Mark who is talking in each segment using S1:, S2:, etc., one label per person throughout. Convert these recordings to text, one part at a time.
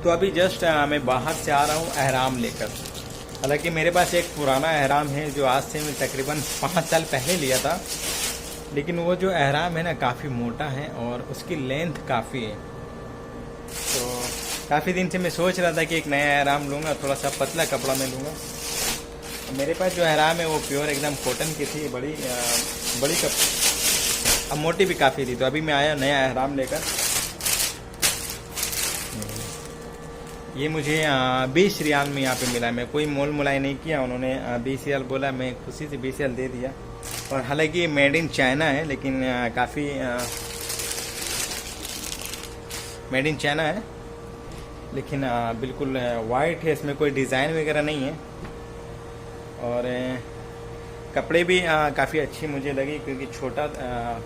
S1: तो अभी जस्ट मैं बाहर से आ रहा हूँ अहराम लेकर। हालांकि मेरे पास एक पुराना अहराम है जो आज से मैं तकरीबन 5 साल पहले लिया था, लेकिन वो जो अहराम है ना काफ़ी मोटा है और उसकी लेंथ काफ़ी है। तो काफ़ी दिन से मैं सोच रहा था कि एक नया अहराम लूँगा, थोड़ा सा पतला कपड़ा में लूँगा। मेरे पास जो अहराम है वो प्योर एकदम कॉटन की थी, बड़ी कप, अब मोटी भी काफ़ी थी। तो अभी मैं आया नया अहराम लेकर। ये मुझे 20 रियाल में यहाँ पे मिला। मैं कोई मोल मुलाई नहीं किया, उन्होंने 20 रियाल बोला, मैं खुशी से 20 रियाल दे दिया। और हालांकि ये मेड इन चाइना है, लेकिन काफ़ी मेड इन चाइना है, लेकिन बिल्कुल वाइट है, इसमें कोई डिज़ाइन वगैरह नहीं है। और कपड़े भी काफ़ी अच्छी मुझे लगी, क्योंकि छोटा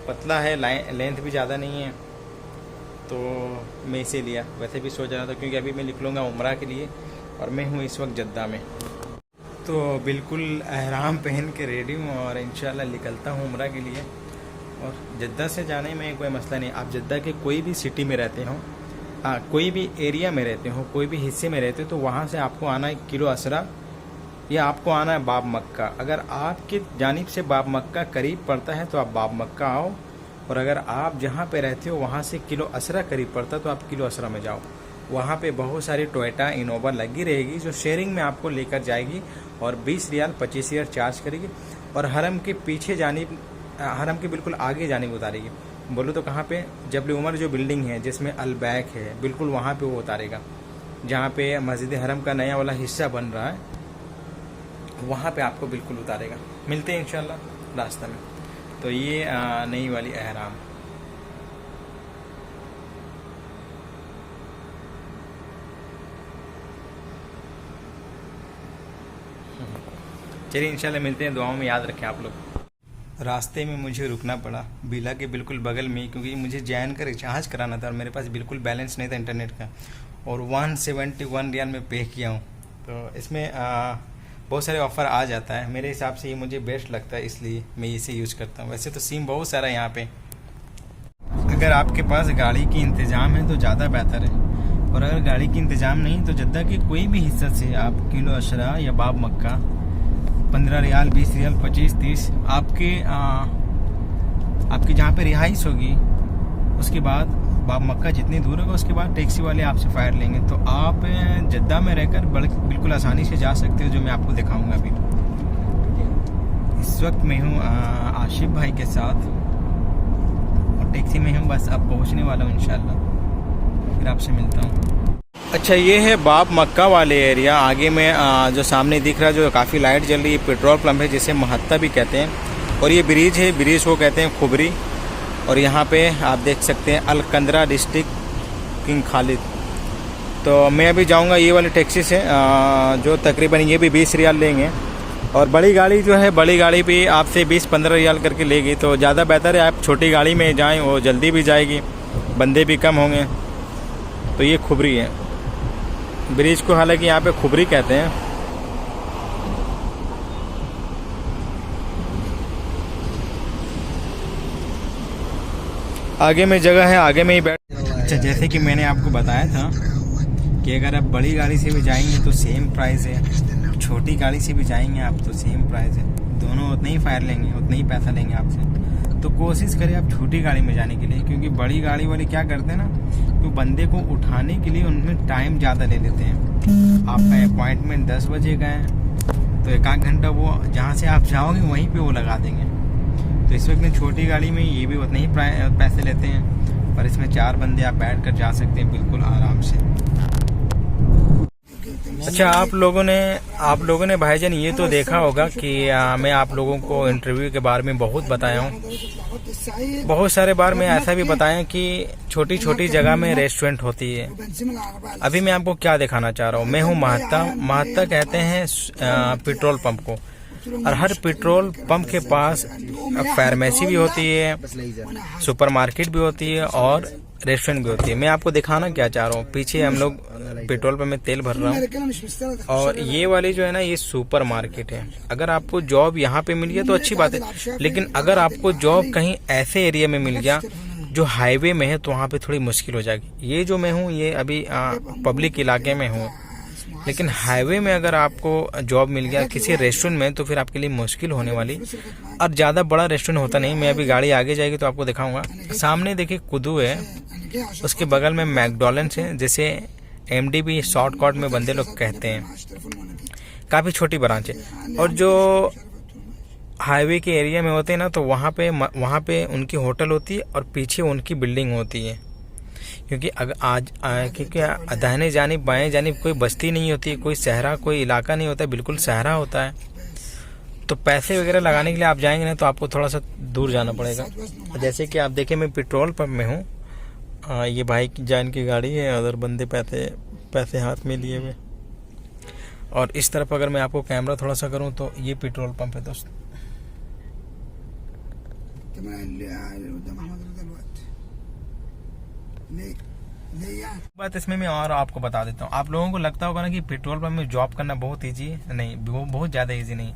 S1: पतला है, लेंथ भी ज़्यादा नहीं है, तो मैं इसे लिया। वैसे भी सोच रहा था क्योंकि अभी मैं निकलूँगा उम्रा के लिए और मैं हूँ इस वक्त जद्दा में। तो बिल्कुल अहराम पहन के रेडी हूँ और इंशाल्लाह निकलता हूँ उम्रा के लिए। और जद्दा से जाने में कोई मसला नहीं। आप जद्दा के कोई भी सिटी में रहते हो, कोई भी एरिया में रहते हो, कोई भी हिस्से में रहते हो, तो वहाँ से आपको आना है किलो असरा या आपको आना है बाब मक्का। अगर आपकी जानिब से बाब मक्का करीब पड़ता है तो आप बाब मक्का आओ, और अगर आप जहाँ पे रहते हो वहाँ से किलो असरा करीब पड़ता है तो आप किलो असरा में जाओ। वहाँ पे बहुत सारी टोयोटा इनोवा लगी रहेगी जो शेयरिंग में आपको लेकर जाएगी और 20 रियाल 25 रियाल चार्ज करेगी, और हरम के पीछे जानिब, हरम के बिल्कुल आगे जानिब उतारेगी। बोलो तो कहाँ पे? जबल उमर जो बिल्डिंग है जिसमें अलबैक है, बिल्कुल वहाँ पे वो उतारेगा। जहाँ पे मस्जिद हरम का नया वाला हिस्सा बन रहा है, वहाँ पे आपको बिल्कुल उतारेगा। मिलते हैं इंशाल्लाह रास्ता में। तो ये नई वाली अहराम। चलिए इंशाल्लाह मिलते हैं, दुआओं में याद रखें आप लोग। रास्ते में मुझे रुकना पड़ा बिला के बिल्कुल बगल में, क्योंकि मुझे जैन का रिचार्ज कराना था और मेरे पास बिल्कुल बैलेंस नहीं था इंटरनेट का, और 171 रियाल में पे किया हूँ। तो इसमें बहुत सारे ऑफ़र आ जाता है। मेरे हिसाब से ये मुझे बेस्ट लगता है, इसलिए मैं इसे यूज़ करता हूँ। वैसे तो सिम बहुत सारा है यहाँ पे। अगर आपके पास गाड़ी की इंतज़ाम है तो ज़्यादा बेहतर है, और अगर गाड़ी की इंतज़ाम नहीं तो जद्दा के कोई भी हिस्सा से आप किलो अशरा या बाब मक्का 15 रियाल 20 रियाल 25 30 आपकी जहाँ पे रिहाइश होगी, उसके बाद बाब मक्का जितनी दूर होगा उसके बाद टैक्सी वाले आपसे फ़ायर लेंगे। तो आप जद्दा में रहकर बिल्कुल आसानी से जा सकते हो, जो मैं आपको दिखाऊंगा अभी। इस वक्त मैं हूँ आशिफ भाई के साथ और टैक्सी में हूँ, बस अब पहुँचने वाला हूँ इंशाल्लाह, फिर आपसे मिलता हूँ। अच्छा, ये है बाब मक्का वाले एरिया। आगे में जो सामने दिख रहा है, जो काफ़ी लाइट जल रही है, पेट्रोल पंप है जिसे महत्ता भी कहते हैं। और ये ब्रिज है, ब्रिज को कहते हैं खुबरी। और यहाँ पे आप देख सकते हैं अलकंदरा डिस्ट्रिक्ट किंग खालिद। तो मैं अभी जाऊँगा ये वाली टैक्सी से, जो तकरीबन ये भी 20 रियाल लेंगे। और बड़ी गाड़ी जो है, बड़ी गाड़ी भी आपसे 20-15 रियाल करके लेगी, तो ज़्यादा बेहतर है आप छोटी गाड़ी में जाएँ, वो जल्दी भी जाएगी, बंदे भी कम होंगे। तो ये खुबरी है ब्रिज को, हालांकि यहाँ पे खुबरी कहते हैं। आगे में जगह है, आगे में ही बैठ। अच्छा, जैसे कि मैंने आपको बताया था कि अगर आप बड़ी गाड़ी से भी जाएंगे तो सेम प्राइस है, छोटी गाड़ी से भी जाएंगे आप तो सेम प्राइस है। दोनों उतने ही फायर लेंगे, उतने ही पैसा लेंगे आपसे। तो कोशिश करें आप छोटी गाड़ी में जाने के लिए, क्योंकि बड़ी गाड़ी वाले क्या करते हैं ना, तो बंदे को उठाने के लिए उनमें टाइम ज़्यादा ले लेते हैं। आपका अपॉइंटमेंट 10 बजे का है, तो 1 घंटा वो जहाँ से आप जाओगे वहीं पे वो लगा देंगे। तो इस वक्त में छोटी गाड़ी में ये भी उतने ही पैसे लेते हैं, पर इसमें 4 बंदे आप बैठ कर जा सकते हैं बिल्कुल आराम से। अच्छा, आप लोगों ने भाईजान ये तो देखा होगा कि मैं आप लोगों को इंटरव्यू के बारे में बहुत बताया हूँ। बहुत सारे बार मैं ऐसा भी बताया कि छोटी छोटी जगह में रेस्टोरेंट होती है। अभी मैं आपको क्या दिखाना चाह रहा हूँ। मैं हूँ महत्ता कहते हैं पेट्रोल पंप को, और हर पेट्रोल पंप के पास फार्मेसी भी होती है, सुपरमार्केट भी होती है और रेस्टोरेंट भी होती है। मैं आपको दिखाना क्या चाह रहा हूँ, पीछे हम लोग पेट्रोल पंप में तेल भर रहा हूँ, और ये वाली जो है ना, ये सुपर मार्केट है। अगर आपको जॉब यहाँ पे मिल गया तो अच्छी बात है, लेकिन अगर आपको जॉब कहीं ऐसे एरिया में मिल गया जो हाईवे में है तो वहाँ पे थोड़ी मुश्किल हो जाएगी। ये जो मैं हूँ ये अभी पब्लिक इलाके में हूँ, लेकिन हाईवे में अगर आपको जॉब मिल गया किसी रेस्टोरेंट में तो फिर आपके लिए मुश्किल होने वाली। और ज़्यादा बड़ा रेस्टोरेंट होता नहीं। मैं अभी गाड़ी आगे जाएगी तो आपको दिखाऊंगा। सामने देखिए कुदू है, उसके बगल में मैकडॉनल्ड्स है, जैसे MDB शॉर्टकट में बंदे लोग कहते हैं। काफ़ी छोटी ब्रांच है। और जो हाईवे के एरिया में होते हैं ना तो वहाँ पे उनकी होटल होती है और पीछे उनकी बिल्डिंग होती है। क्योंकि क्योंकि दाहिने जानिब बाएं जानिब कोई बस्ती नहीं होती, कोई शहरा कोई इलाका नहीं होता, बिल्कुल शहरा होता है। तो पैसे वगैरह लगाने के लिए आप जाएंगे ना तो आपको थोड़ा सा दूर जाना पड़ेगा। जैसे कि आप देखें मैं पेट्रोल पंप में हूँ। ये भाई की जान की गाड़ी है, उधर बंदे पैसे हाथ में लिए हुए। और इस तरफ अगर मैं आपको कैमरा थोड़ा सा करूँ तो ये पेट्रोल पंप है दोस्त। बात इसमें मैं और आपको बता देता हूँ। आप लोगों को लगता होगा ना कि पेट्रोल पंप में जॉब करना बहुत इजी है। नहीं, वो बहुत ज़्यादा इजी नहीं।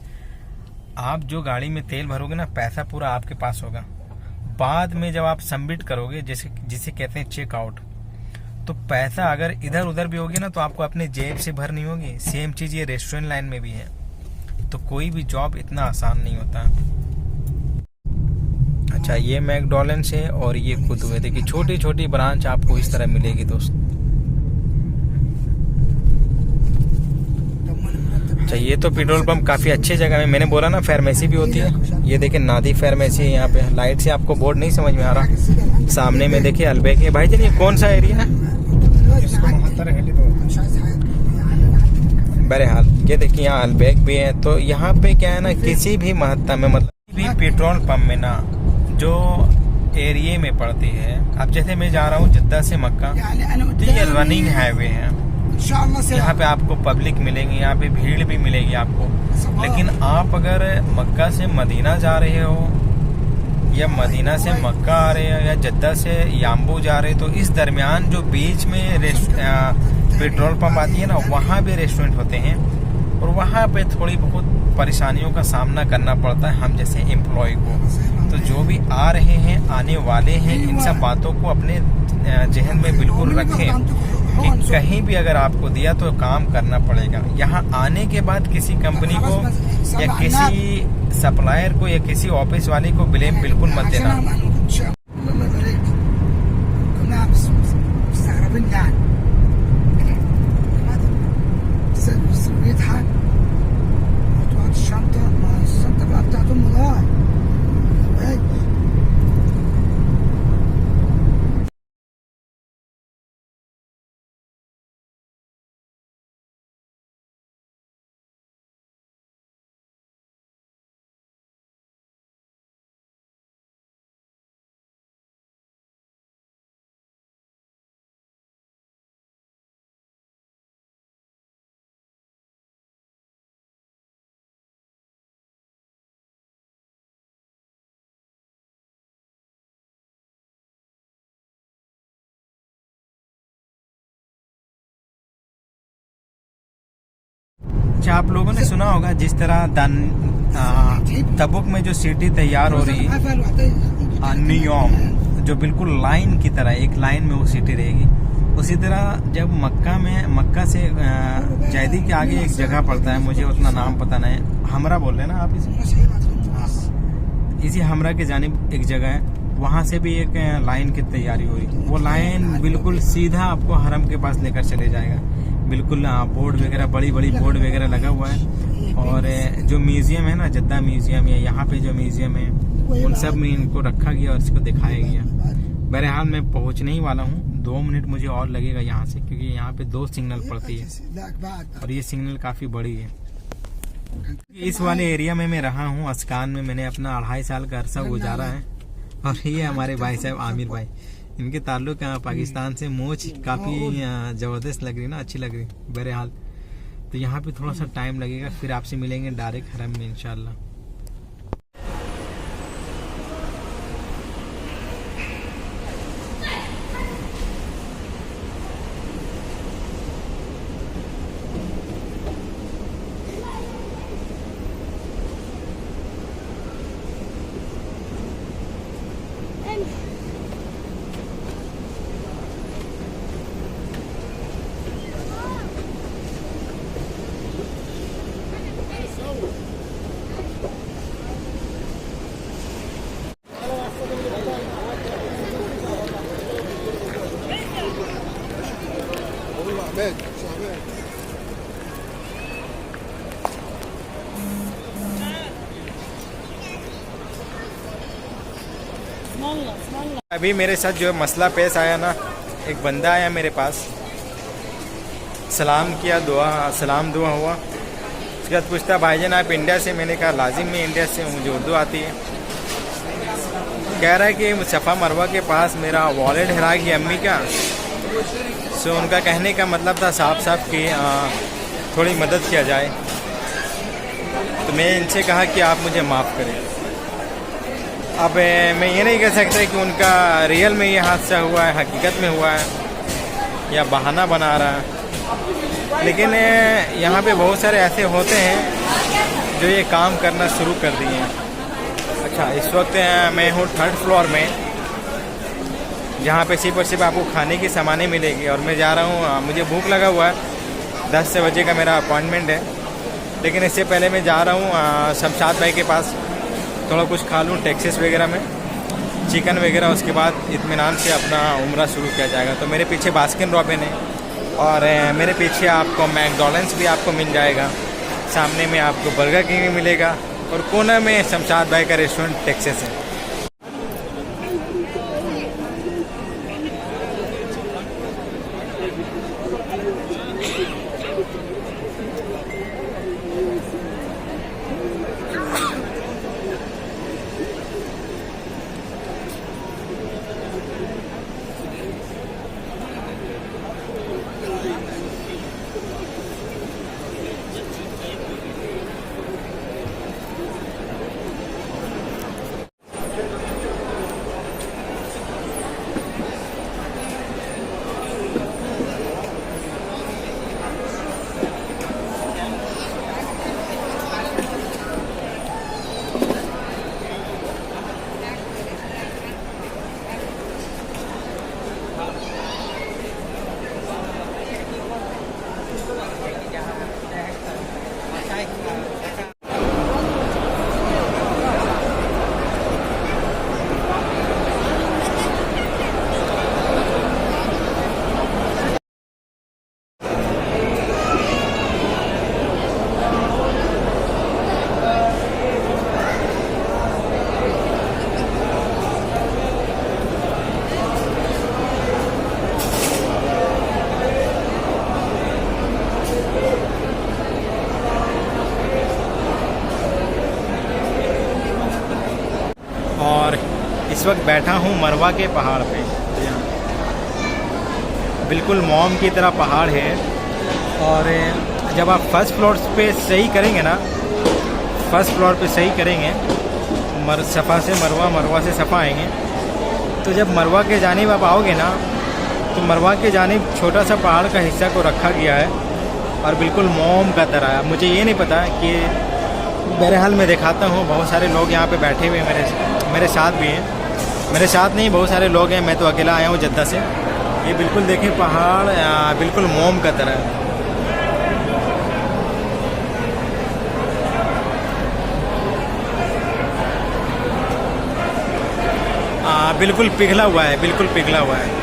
S1: आप जो गाड़ी में तेल भरोगे ना, पैसा पूरा आपके पास होगा। बाद में जब आप सबमिट करोगे, जिसे कहते हैं चेकआउट, तो पैसा अगर इधर उधर भी होगी ना तो आपको अपने जेब से भरनी होगी। सेम चीज़ ये रेस्टोरेंट लाइन में भी है। तो कोई भी जॉब इतना आसान नहीं होता। अच्छा, ये मैकडॉनल्ड्स है और ये कुदू है। देखिए छोटी छोटी ब्रांच आपको इस तरह मिलेगी दोस्त। अच्छा, ये तो पेट्रोल पंप काफ़ी अच्छी जगह में। मैंने बोला ना फार्मेसी भी होती है। ये देखिए नादी फार्मेसी है यहाँ पे। लाइट से आपको बोर्ड नहीं समझ में आ रहा। सामने में देखिए अलबेग है। भाई ये कौन सा एरिया है? बहरहाल ये देखिए यहाँ अलबेग भी है। तो यहाँ पे क्या है ना, किसी भी महत्ता में मतलब भी पेट्रोल पंप में ना जो एरिया में पड़ती है। अब जैसे मैं जा रहा हूँ जद्दा से मक्का, तो ये रनिंग हाईवे है। यहाँ पे आपको पब्लिक मिलेंगी, यहाँ पे भीड़ भी मिलेगी आपको। लेकिन आप अगर मक्का से मदीना जा रहे हो या मदीना से मक्का आ रहे हो या जद्दा से याम्बू जा रहे हो, तो इस दरमियान जो बीच में पेट्रोल पंप आती है ना, वहाँ भी रेस्टोरेंट होते हैं। और वहाँ पे थोड़ी बहुत परेशानियों का सामना करना पड़ता है हम जैसे एम्प्लॉय को। तो जो भी आ रहे हैं, आने वाले हैं, इन सब बातों को अपने जहन में बिल्कुल रखें कि कहीं भी अगर आपको दिया तो काम करना पड़ेगा। यहाँ आने के बाद किसी कंपनी को या किसी सप्लायर को या किसी ऑफिस वाले को ब्लेम बिल्कुल मत देना। अच्छा, आप लोगों ने सुना होगा जिस तरह तबुक में जो सिटी तैयार हो रही है नियोम, जो बिल्कुल लाइन की तरह एक लाइन में वो सिटी रहेगी, उसी तरह जब मक्का से जैदी के आगे एक जगह पड़ता है, मुझे उतना नाम पता नहीं, हमरा बोल रहे हैं ना आप इसी हमरा के जानिब एक जगह है, वहाँ से भी एक लाइन की तैयारी हो रही। वो लाइन बिल्कुल सीधा आपको हरम के पास लेकर चले जाएगा। बिल्कुल बोर्ड वगैरह, बड़ी बड़ी बोर्ड वगैरह लगा हुआ है। और जो म्यूजियम है ना, जद्दा म्यूजियम या यहाँ पे जो म्यूजियम है, उन सब में इनको रखा गया और इसको दिखाया गया। बहरहाल मैं पहुँचने ही वाला हूँ। 2 मिनट मुझे और लगेगा यहाँ से, क्योंकि यहाँ पे 2 सिग्नल पड़ती है और ये सिग्नल काफ़ी बड़ी है। इस वाले एरिया में मैं रहा हूँ, अस्कान में। मैंने अपना 2.5 साल का अरसा गुजारा है। और ये हमारे भाई साहब आमिर भाई, इनके ताल्लुक पाकिस्तान से। मूछ काफ़ी ज़बरदस्त लग रही ना, अच्छी लग रही। बहरहाल तो यहाँ पे थोड़ा सा टाइम लगेगा, फिर आपसे मिलेंगे डायरेक्ट हरम में इंशाल्लाह। अभी मेरे साथ जो मसला पेश आया ना, एक बंदा आया मेरे पास, सलाम किया, सलाम दुआ हुआ। उसके बाद पूछता भाईजान आप इंडिया से? मैंने कहा लाजिम मैं इंडिया से हूँ, मुझे उर्दू आती है। कह रहा है कि सफ़ा मरवा के पास मेरा वॉलेट हरा गया अम्मी का। सो उनका कहने का मतलब था साफ कि थोड़ी मदद किया जाए। तो मैं इनसे कहा कि आप मुझे माफ़ करें। अब मैं ये नहीं कह सकता कि उनका रियल में ये हादसा हुआ है, हकीकत में हुआ है, या बहाना बना रहा है। लेकिन यहाँ पे बहुत सारे ऐसे होते हैं जो ये काम करना शुरू कर दिए हैं। अच्छा, इस वक्त मैं हूँ 3rd फ्लोर में, जहाँ पे सिर्फ और सिर्फ आपको खाने की सामानें मिलेगी। और मैं जा रहा हूँ, मुझे भूख लगा हुआ है, 10 बजे का मेरा अपॉइंटमेंट है। लेकिन इससे पहले मैं जा रहा हूँ शमशाद भाई के पास, थोड़ा कुछ खा लूँ टेक्सास वगैरह में, चिकन वगैरह। उसके बाद इत्मीनान से अपना उम्रा शुरू किया जाएगा। तो मेरे पीछे बास्किन रॉबिन है, और मेरे पीछे आपको मैकडॉनल्ड्स भी आपको मिल जाएगा, सामने में आपको बर्गर किंग भी मिलेगा, और कोना में शमशाद भाई का रेस्टोरेंट टेक्सास है। और इस वक्त बैठा हूँ मरवा के पहाड़ पे। बिल्कुल मोम की तरह पहाड़ है। और जब आप फर्स्ट फ्लोर पे सही करेंगे ना, फर्स्ट फ्लोर पे सही करेंगे, सफ़ा से मरवा, मरवा से सफ़ा आएंगे, तो जब मरवा के जानिब आप आओगे ना, तो मरवा के जानिब छोटा सा पहाड़ का हिस्सा को रखा गया है, और बिल्कुल मोम का तरह है। मुझे ये नहीं पता कि, बहरहाल मैं दिखाता हूँ, बहुत सारे लोग यहाँ पे बैठे हुए मेरे साथ भी हैं। मेरे साथ नहीं, बहुत सारे लोग हैं, मैं तो अकेला आया हूँ जद्दा से। ये बिल्कुल देखिए पहाड़ बिल्कुल मोम का तरह है। बिल्कुल पिघला हुआ है, बिल्कुल पिघला हुआ है।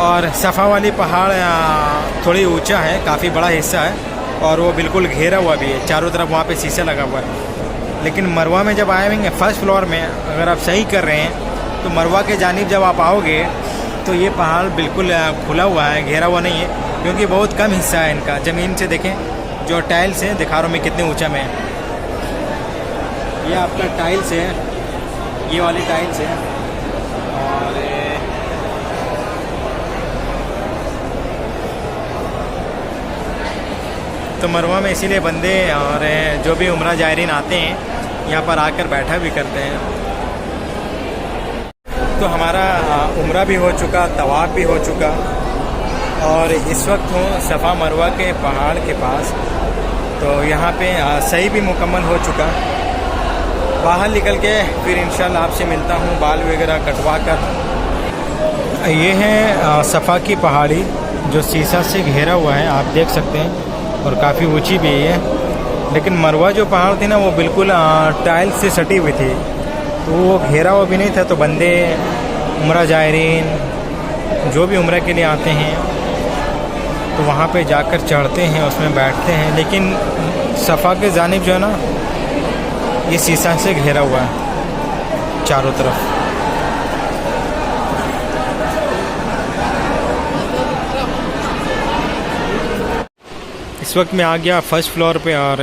S1: और सफ़ा वाली पहाड़ थोड़ी ऊंचा है, काफ़ी बड़ा हिस्सा है, और वो बिल्कुल घेरा हुआ भी है, चारों तरफ वहाँ पे शीशा लगा हुआ है। लेकिन मरवा में जब आए होंगे फर्स्ट फ्लोर में, अगर आप सही कर रहे हैं, तो मरवा के जानिब जब आप आओगे तो ये पहाड़ बिल्कुल खुला हुआ है, घेरा हुआ नहीं है, क्योंकि बहुत कम हिस्सा है इनका। ज़मीन से देखें, जो टाइल्स हैं दिखा रहा हूँ मैं कितने ऊंचा में है। ये आपका टाइल्स है, ये वाली टाइल्स है। और तो मरवा में इसीलिए बंदे और जो भी उम्रा जायरीन आते हैं यहाँ पर आकर बैठा भी करते हैं। तो हमारा उम्रा भी हो चुका, तवाफ भी हो चुका, और इस वक्त हूँ सफ़ा मरवा के पहाड़ के पास। तो यहाँ पे सही भी मुकम्मल हो चुका। बाहर निकल के फिर इंशाल्लाह आपसे मिलता हूँ, बाल वगैरह कटवा कर। ये है सफ़ा की पहाड़ी जो शीशा से घेरा हुआ है, आप देख सकते हैं, और काफ़ी ऊंची भी है। लेकिन मरवा जो पहाड़ थी ना, वो बिल्कुल टाइल्स से सटी हुई थी। तो वो घेरा हुआ भी नहीं था, तो बंदे उम्रा ज़ायरीन जो भी उम्रा के लिए आते हैं तो वहाँ पे जाकर चढ़ते हैं, उसमें बैठते हैं। लेकिन सफ़ा के जानिब जो है ना, ये शीशा से घेरा हुआ है चारों तरफ। इस वक्त मैं आ गया फर्स्ट फ्लोर पे और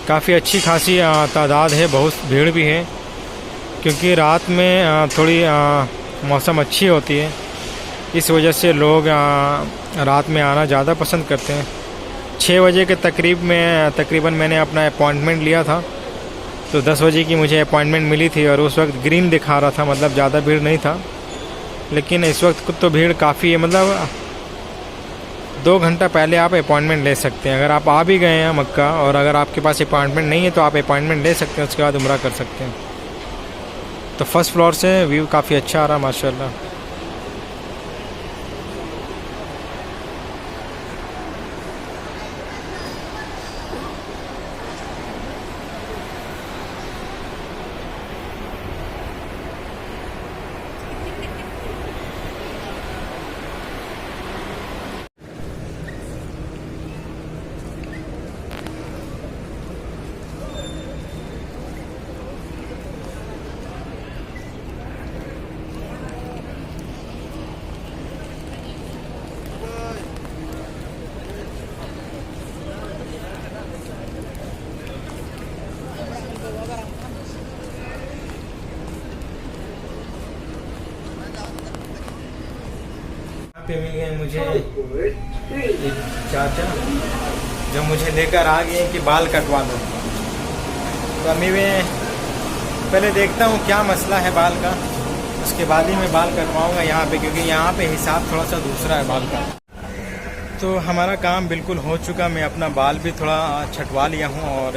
S1: काफ़ी अच्छी खासी तादाद है, बहुत भीड़ भी है क्योंकि रात में थोड़ी मौसम अच्छी होती है, इस वजह से लोग रात में आना ज़्यादा पसंद करते हैं। 6 बजे के तकरीबन मैंने अपना अपॉइंटमेंट लिया था, तो 10 बजे की मुझे अपॉइंटमेंट मिली थी और उस वक्त ग्रीन दिखा रहा था, मतलब ज़्यादा भीड़ नहीं था। लेकिन इस वक्त तो भीड़ काफ़ी है, मतलब 2 घंटा पहले आप अपॉइंटमेंट ले सकते हैं। अगर आप आ भी गए हैं मक्का और अगर आपके पास अपॉइंटमेंट नहीं है तो आप अपॉइंटमेंट ले सकते हैं, उसके बाद उम्रा कर सकते हैं। तो फर्स्ट फ्लोर से व्यू काफ़ी अच्छा आ रहा माशाल्लाह। पे मिल गए मुझे एक चाचा जो मुझे लेकर आ गए कि बाल कटवा दो। तो अभी मैं पहले देखता हूँ क्या मसला है बाल का, उसके बाद ही मैं बाल कटवाऊँगा यहाँ पे, क्योंकि यहाँ पे हिसाब थोड़ा सा दूसरा है बाल का। तो हमारा काम बिल्कुल हो चुका, मैं अपना बाल भी थोड़ा छटवा लिया हूँ और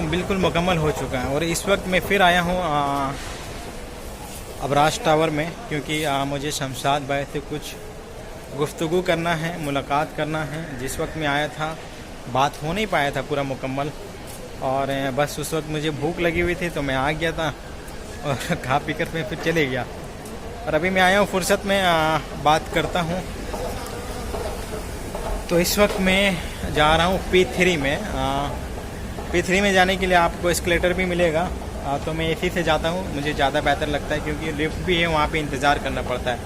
S1: बिल्कुल मुकम्मल हो चुका है। और इस वक्त मैं फिर आया हूँ अबराज टावर में, क्योंकि मुझे शमशाद भाई से कुछ गुफ्तगू करना है, मुलाकात करना है। जिस वक्त मैं आया था बात हो नहीं पाया था पूरा मुकम्मल, और बस उस वक्त मुझे भूख लगी हुई थी तो मैं आ गया था और खा पी कर मैं फिर चले गया। और अभी मैं आया हूँ फुर्सत में बात करता हूँ। तो इस वक्त मैं जा रहा हूँ P3 में। P3 में जाने के लिए आपको एस्केलेटर भी मिलेगा, तो मैं इसी से जाता हूँ, मुझे ज़्यादा बेहतर लगता है क्योंकि लिफ्ट भी है, वहाँ पे इंतज़ार करना पड़ता है।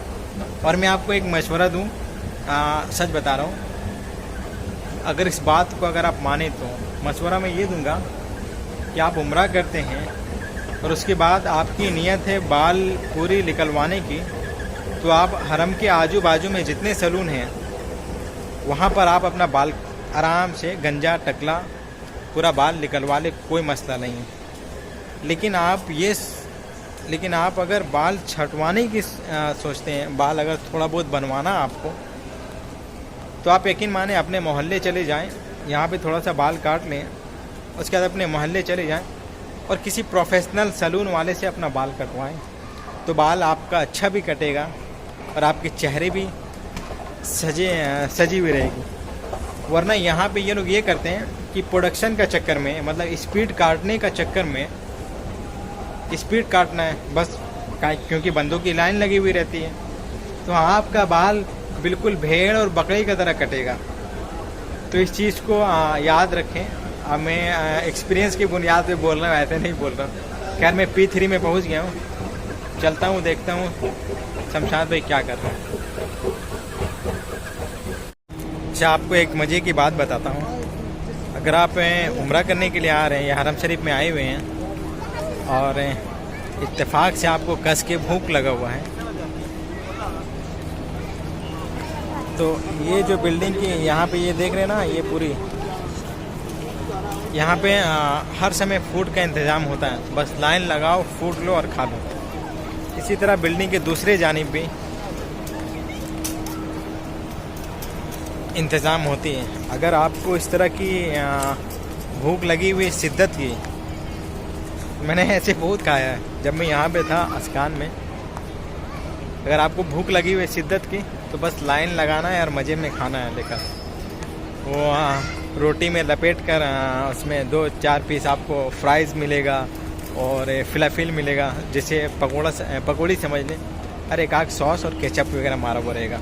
S1: और मैं आपको एक मशवरा दूँ, सच बता रहा हूँ, अगर इस बात को अगर आप माने तो मशवरा मैं ये दूँगा कि आप उम्रा करते हैं और उसके बाद आपकी नीयत है बाल पूरी निकलवाने की, तो आप हरम के आजू बाजू में जितने सैलून हैं वहाँ पर आप अपना बाल आराम से गंजा टकला पूरा बाल निकलवा ले, कोई मसला नहीं है। लेकिन आप अगर बाल छटवाने की सोचते हैं, बाल अगर थोड़ा बहुत बनवाना आपको, तो आप यकीन माने अपने मोहल्ले चले जाएं, यहाँ पे थोड़ा सा बाल काट लें, उसके बाद अपने मोहल्ले चले जाएं और किसी प्रोफेशनल सैलून वाले से अपना बाल कटवाएं, तो बाल आपका अच्छा भी कटेगा और आपके चेहरे भी सजी हुई रहेगी। वरना यहाँ पे ये लोग ये करते हैं कि प्रोडक्शन का चक्कर में, मतलब स्पीड काटने का चक्कर में, स्पीड काटना है बस, क्योंकि बंदों की लाइन लगी हुई रहती है, तो आपका बाल बिल्कुल भेड़ और बकरी की तरह कटेगा। तो इस चीज़ को याद रखें। अब मैं एक्सपीरियंस की बुनियाद पे बोल रहा हूँ, ऐसे नहीं बोल रहा हूँ। खैर मैं P3 में पहुँच गया हूँ, चलता हूँ, देखता हूँ शमशाद भाई क्या कर रहे हैं। अच्छा, आपको एक मज़े की बात बताता हूँ। अगर आप उम्रा करने के लिए आ रहे हैं या हरम शरीफ में आए हुए हैं और इत्तेफाक से आपको कस के भूख लगा हुआ है, तो ये जो बिल्डिंग की यहाँ पे ये देख रहे हैं ना, ये पूरी यहाँ पे हर समय फूड का इंतज़ाम होता है, बस लाइन लगाओ, फूड लो और खा लो। इसी तरह बिल्डिंग के दूसरे जानिब भी इंतज़ाम होती है। अगर आपको इस तरह की भूख लगी हुई शिद्दत की, मैंने ऐसे बहुत खाया है जब मैं यहाँ पे था अस्कान में, अगर आपको भूख लगी हुई शिद्दत की तो बस लाइन लगाना है और मज़े में खाना है लेकर। वो रोटी में लपेट कर उसमें 2-4 पीस आपको फ्राइज़ मिलेगा और फिलाफिल मिलेगा, जैसे पकौड़ी समझ लें, और एक आग सॉस और केचप वगैरह मारा हुआ रहेगा।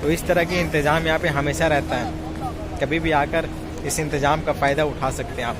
S1: तो इस तरह की इंतज़ाम यहाँ पे हमेशा रहता है, कभी भी आकर इस इंतज़ाम का फ़ायदा उठा सकते हैं आप।